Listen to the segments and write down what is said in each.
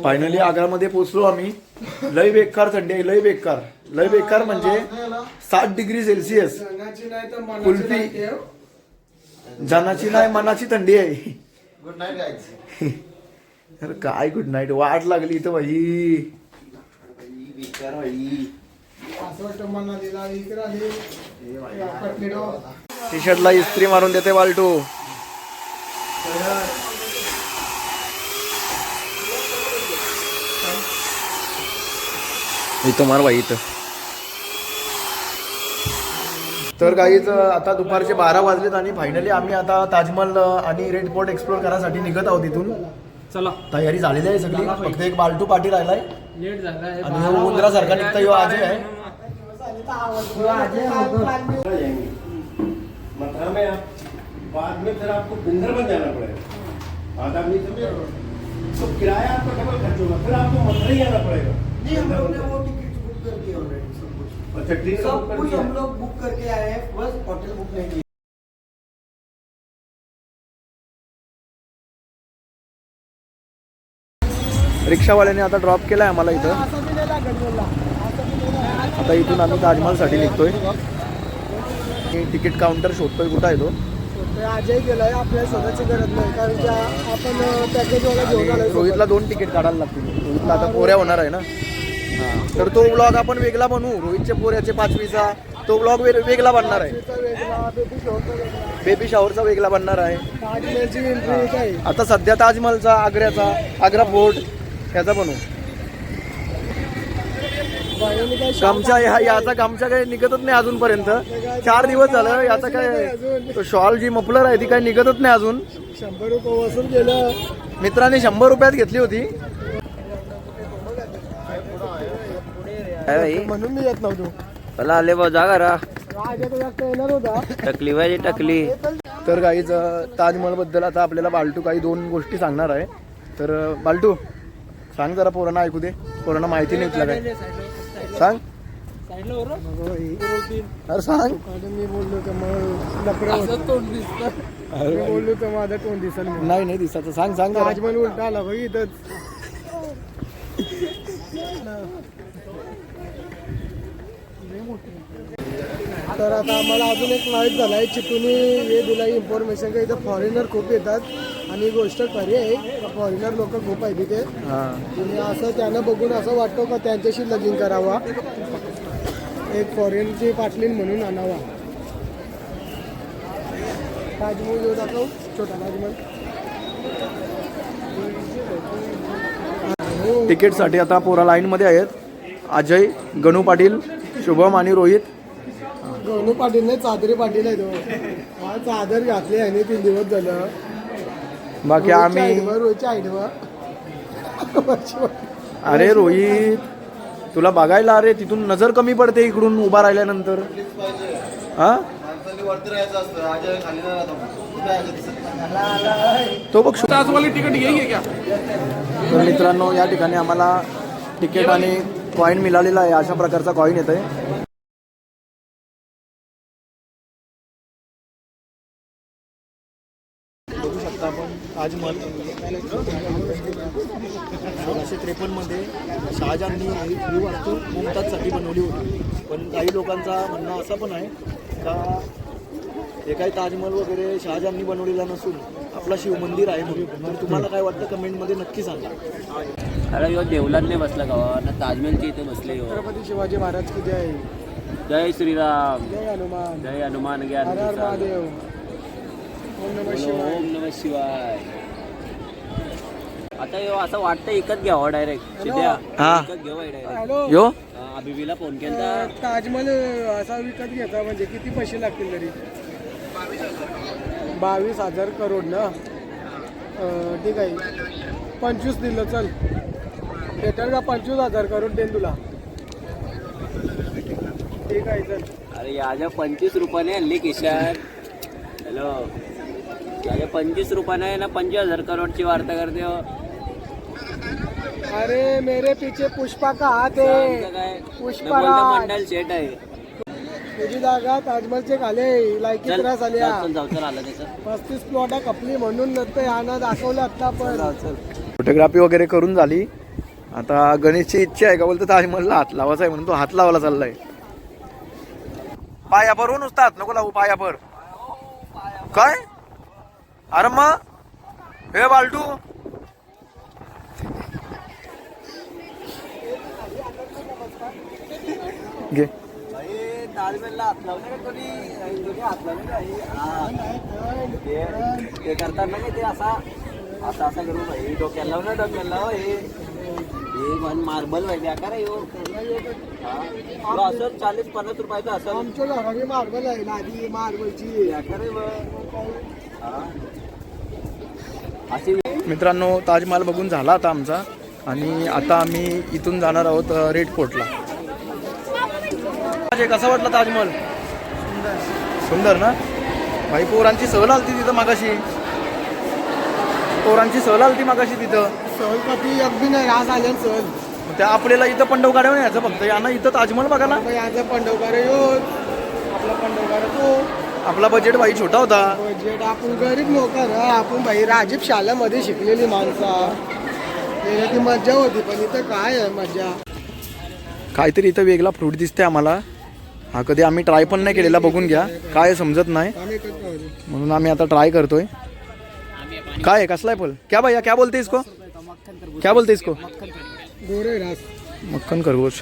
Finally आग्रामध्ये पोहोचलो आम्ही. लय बेकार थंडी आहे, लय बेकार म्हणजे 60 डिग्री सेल्सिअस. कुल्फी जनाची नाही मनाची थंडी आहे. Good night guys. अरे काय गुड नाईट, वाट लागली इथं भाई. बेकार भाई. टी शर्टला इस्त्री मारून देते बाल्टू. इथं मार भाई इथं. तर काहीच आता दुपारचे 12 वाजलेत आणि फायनली आम्ही आता ताजमहल आणि रेड फोर्ट एक्सप्लोर करायसाठी निघत आहोत इथून. चला तयारी झालेली आहे सगळी, फक्त एक बाल्टू पाठी राहिलाय लेट झालाय आणि उंदरासारखा निघता यो आज आहे. मथुरा में आप बाद में फिर आपको वृंदावन जाना पड़ेगा. आज आप तो किराया आपका डबल खर्च होगा, फिर आपको मथुरा ही आना पड़ेगा. नहीं, हम लोग ने वो टिकट बुक कर दिया ऑलरेडी, सब कुछ. अच्छा ट्रेन सब कुछ हम लोग बुक करके आए हैं, बस होटल बुक नहीं किया. रिक्षावाल्याने आता ड्रॉप केलाय आम्हाला इथं. आता इथून आम्ही ताजमहलसाठी निघतोय. तिकीट काउंटर शोधतोय, कुठं आहे तो. अजय गेलाय, आपल्याला स्वतःची गरज नाही कारण की आपण पॅकेजवाला घेऊन आलोय. रोहितला 2 तिकीट काढायला लागतील. रोहितला आता पोऱ्या होणार आहे ना. हां, तर तो ब्लॉग आपण वेगळा बनवू. रोहितच्या पोऱ्याचे 5वीचा तो ब्लॉग वेगळा बनणार आहे. बेबी शॉवरचा वेगळा बनणार आहे. ताजमहलची एंट्री काय आता सध्या ताजमहलचा, आग्रा फोर्ट ह्याचा बनवू. गमचा याचा गमचा काही निघतच नाही अजूनपर्यंत. 4 दिवस झालं याचा काय. तो शॉल जी मफलर आहे ती काही निघतच नाही अजून. 100 रुपये वसूल केलं मित्रांनी 100 रुपयात घेतली होती. म्हणून मी येत नव्हतो. मला आले बा जा करा येणार होता. टकली पाहिजे टकली. तर काहीच ताजमहल बद्दल आता आपल्याला बाल्टू काही 2 गोष्टी सांगणार आहे. तर बाल्टू सांग जरा, पोरांना ऐकू दे. पोरांना माहिती नाही तुला काय सांग. अरे सांग. मी बोललो तर मग तोंड दिसत. मी बोललो तर माझं तोंड दिसल. नाही दिसाचं. सांग जरा. ताजमहल उलटा आला भाई इथं. तर आता आम्हाला अजून एक माहीत झालाय चितूनी हे दिला इन्फॉर्मेशन का इथं फॉरेनर खूप येतात आणि गोष्ट खरी आहे. फॉरेनर लोक खूप आहेत तिथे. आणि असं त्यांना बघून असं वाटतं का त्यांच्याशी लगीन करावा, एक फॉरेनची पाटलीन म्हणून आणावा. ताजमहल जो दाखव, छोटा ताजमहल. तिकीटसाठी आता पोरा लाईनमध्ये आहेत. अजय, गणू पाटील, शुभम आणि रोहित. गणू पाटील नाही, चादरी पाटील आहे तो. हा चादर घातली आहे 3 दिवस झालं. बाकी आम्ही. रोहितच्या आयडीवर. अरे रोहित तुला बघायला, अरे तिथून नजर कमी पडते इकडून उभा राहिल्यानंतर. हा तो बघ. तिकीट घेईये क्या? तर मित्रांनो या ठिकाणी आम्हाला तिकीट आणि कॉईन मिळालेला आहे. अशा प्रकारचा कॉईन येत आहे. बघू शकता आपण ताजमहल 1653 मध्ये शहाजहाननी ही वास्तू मुमताजसाठी बनवली होती. पण काही लोकांचा म्हणणं असं पण आहे का हे काही ताजमहल वगैरे शहाजहाननी बनवलेला नसून आपला शिवमंदिर आहे म्हणून. तर तुम्हाला काय वाटतं कमेंटमध्ये नक्की सांगा. अरे यो देवलांनी बसला गावा ना, ताजमहलच्या इथे बसले. छत्रपती शिवाजी महाराज किती आहे. जय श्रीराम, जय हनुमान, जय हनुमान ज्ञान. हर हर महादेव. ओम नमः शिवाय. ओम नमः शिवाय. आता यो असं वाटतं एकच घ्यावा डायरेक्ट सिद्ध्या. हा. एकच घेऊ डायरेक्ट. हॅलो. यो अभिवीला फोन केला. ताजमहल असा विकत घेता म्हणजे किती पैसे लागतील तरी. 22,000 करोड ना. ठीक आहे 25 दिलं चल. भेटेल का 25,000 करोड देईन तुला. ठीक आहे चल. अरे याच्या 25 रुपयाने आणली किशान. हॅलो, याच्या 25 रुपयाने ना 25,000 करोडची वार्ता करते हो. अरे मेरे पीछे पुष्पा का हात आहे. काय पुष्पा मंडल सेट आहे. तुझी जागा ताजमहलचे खाले लायकी त्रास आल्या. जाऊ तर आला त्याचं. 35 प्लॉट कपली म्हणून नसतं यानं दाखवलं आता. पण फोटोग्राफी वगैरे करून झाली. आता गणेशची इच्छा आहे का बोलतो ताजमहलला हात लावायचा आहे म्हणून तो हात लावायला चाललाय. पायाभर हो नुसता हात नको लावू पायाभर. काय अरे मग हे बालटू घे. ताजमहलला हात लावले का कोणी हात लावले ते करताना काय ते असा असा असा करू भाई डोक्याला लाव ना डोक्याला लाव हे मन मार्बल पाहिजे आकार आहे असं 40-50 रुपयाचं असं आमच्या घराने मार्बल आहे लादी मार्बलची आकार आहे अशी. मित्रांनो ताजमहल बघून झाला आता आमचा आणि आता आम्ही इथून जाणार आहोत रेड फोर्टला. कसा वाटला ताजमहल? सुंदर ना भाई. पोरांची सहल आलती तिथं मागाशी. पोरांची सहल आलती मागाशी तिथं. सहल कधी अगदी नाही रास आल्या सहल. त्या आपल्याला इथं पंडव गाड्यावर यायचं फक्त यांना इथं ताजमहल बघायला. याचा पंडवकार यो आपला पंडवकार तो आपला बजेट भाई छोटा होता. बजेट आपण गरीब लोक ना आपण भाई राजीव शाळेमध्ये शिकलेली माणसा ती मज्जा होती पण इथं काय आहे मज्जा. काहीतरी इथं वेगळा फ्रूट दिसते आम्हाला. हा कधी आम्ही ट्राय पण नाही केलेला. बघून घ्या काय समजत नाही म्हणून आम्ही आता ट्राय करतोय. काय आहे कसला आहे फल? क्या भैया क्या बोलते इसको? क्या बोलते इसको? गोरे रास मक्खन खरबूज.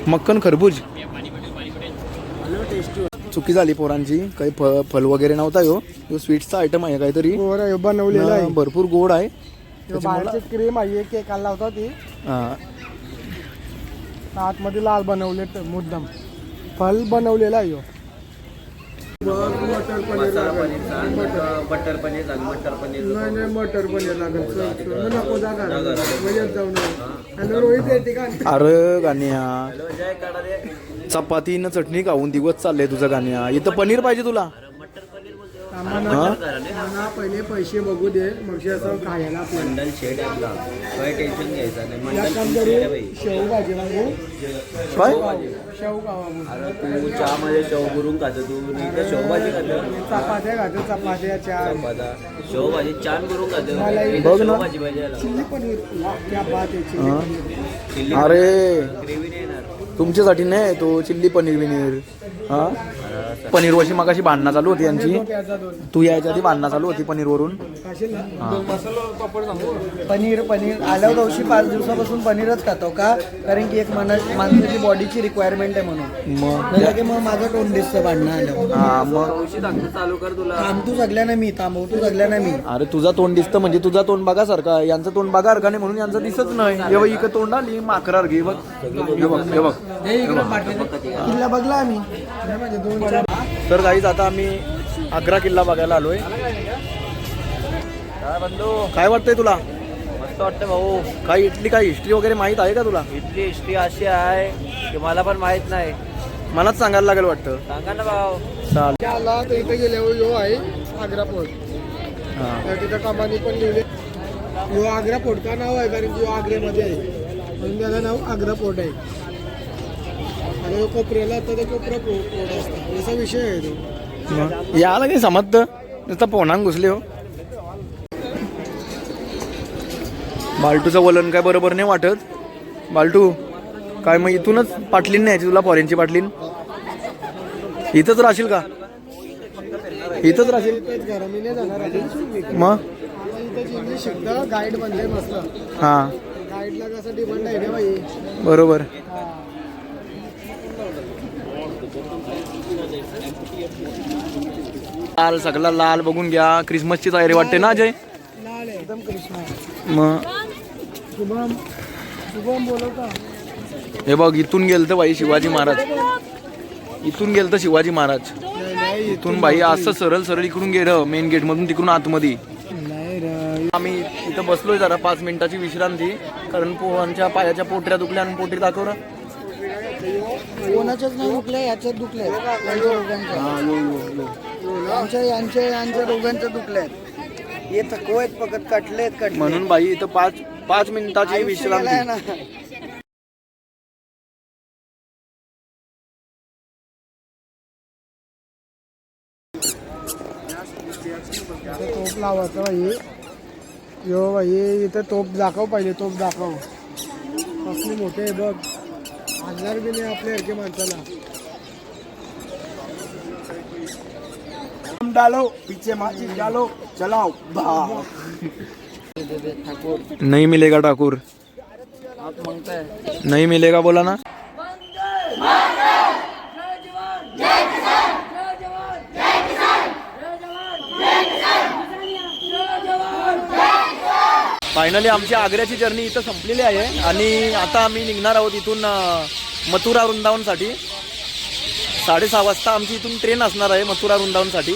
मक्खन खरबूज. चुकी झाली पोरांची. काही फल वगैरे नव्हता यो स्वीट्सचा आयटम आहे काहीतरी. गोरा बनवलेला आहे भरपूर गोड आहे. बाहेरची क्रीम आहे केक आणला होता ती आतमध्ये लाल बनवले मुद्दाम फल बनवलेला आहे. मटर पनीर बटर पनीर मटर पनीर नाही मटर पनीर लागेल नको जागा जाऊन. हॅलो रोहित येते का? अरे गाण्या चपाती न चटणी खाऊन दिवस चाललंय तुझं गाण्या. इथं पनीर पाहिजे तुला. पहिले पैसे बघू दे मग असं खायला मंडल शेड आपला काही टेन्शन घ्यायचं नाही. मंडल शेव भाजी मागू काय शेव खावा अरे तू चहामध्ये शेव करून खातो तू शेवभाजी खातो. चपात्या खातो चपात्या चार शेवभाजी छान करून खातो. बघ ना. भाजी पाहिजे चिल्ली पनीर क्या बात आहे चिल्ली पनीर. अरे ग्रेव्ही नाही येणार तुमच्यासाठी नाही तो चिल्ली पनीर विनीर. हा पनीर वशी मगाशी भांडणं चालू होती यांची. तू यायच्या आधी भांडणं चालू होती पनीर वरून. पनीर पनीर आल्या दिवशी 5 दिवसापासून पनीरच खातो का कारण की एक माणसाची बॉडीची रिक्वायरमेंट आहे म्हणून. मग की मग माझं तोंड दिसतं भांडणं आलं. हा मग चालू कर तुला. थांबतो सगळ्यांना मी थांबवतो सगळ्यांना मी. अरे तुझा तोंड दिसतं म्हणजे तुझा तोंड बघा सारखा. यांचं तोंड बघा सारखा नाही म्हणून यांचं दिसत नाही. हे बघ इकडं तोंड आली माकरार घे बघ. हे बघ हे बघ. किल्ला बघला आम्ही. तर गाईज आता आम्ही आग्रा किल्ला बघायला आलोय. काय वाटतंय तुला? मस्त वाटतं भाऊ. काय इथली काय हिस्ट्री वगैरे माहित आहे का तुला? इथली हिस्ट्री अशी आहे की मला पण माहित नाही. मलाच सांगायला लागेल वाटतं. सांगा ना भाऊ. चालेल. आला तर इथे गेल्यावर यो आहे आग्रा फोर्ट. हा तिथं कमानी पण लिहिले यो आग्रा फोर्ट का नाव आहे कारण की यो आग्र्यामध्ये आहे म्हणून त्याला नाव आग्रा फोर्ट आहे. आणि कोपऱ्याला आता ते कोपरा फोर्ट असतो असा विषय आहे तो. याला काही समजतं नुसतं पोहनान घुसले हो. बाल्टूचं वलन काय बरोबर नाही वाटत. बाल्टू काय मग इथूनच पाटलीन न्यायची तुला फॉरेनची पाटलीन? इथंच राहशील का? इथंच राहशील इथंच घर मी नाही जाणार आता. मग इथंच इंग्लिश शिकतं गाईड बनले मस्त. हां गाईडला कसं डिमांड आहे रे बाई. बरोबर. लाल सगळा लाल बघून घ्या. क्रिसमसची तयारी वाटते ना अजय? लाल आहे एकदम क्रिस्मस. मग शुभम शुभम बोलवता. हे बघ इथून गेलतं बाई शिवाजी महाराज. इथून गेलतं शिवाजी महाराज. नाही इथून बाई असं सरळ सरळ इकडून गेलं मेन गेट मधून तिकडून आतमध्ये. नाही रे. आम्ही इथं बसलोय जरा 5 मिनिटाची विश्रांती कारण पोरांच्या पायाच्या पोटऱ्या दुखल्या आणि पोटरी दाखवलं. कोणाच्याच नाही दुखले याच्यात दुखले यांच्या दोघांच्या दुखले. हे थकवत फक्त कटलेत म्हणून बाई इथं 5 मिनिटाची विश्रांती. तोप लावायचा बाई यो भाई इथं तोप दाखव पाहिजे, तोप दाखव कसली मोठे आहे बघ, आणणार बी नाही आपल्या इरके माणसाला. डालो पीछे माची डालो चलाओ भा. नहीं मिलेगा ठाकुर, नहीं मिलेगा बोला ना. फायनली आमची आग्र्याची जर्नी इथं संपलेली आहे आणि आता आम्ही निघणार आहोत इथून मथुरा वृंदावनसाठी. 6:30 वाजता आमची इथून ट्रेन असणार आहे मथुरा वृंदावनसाठी.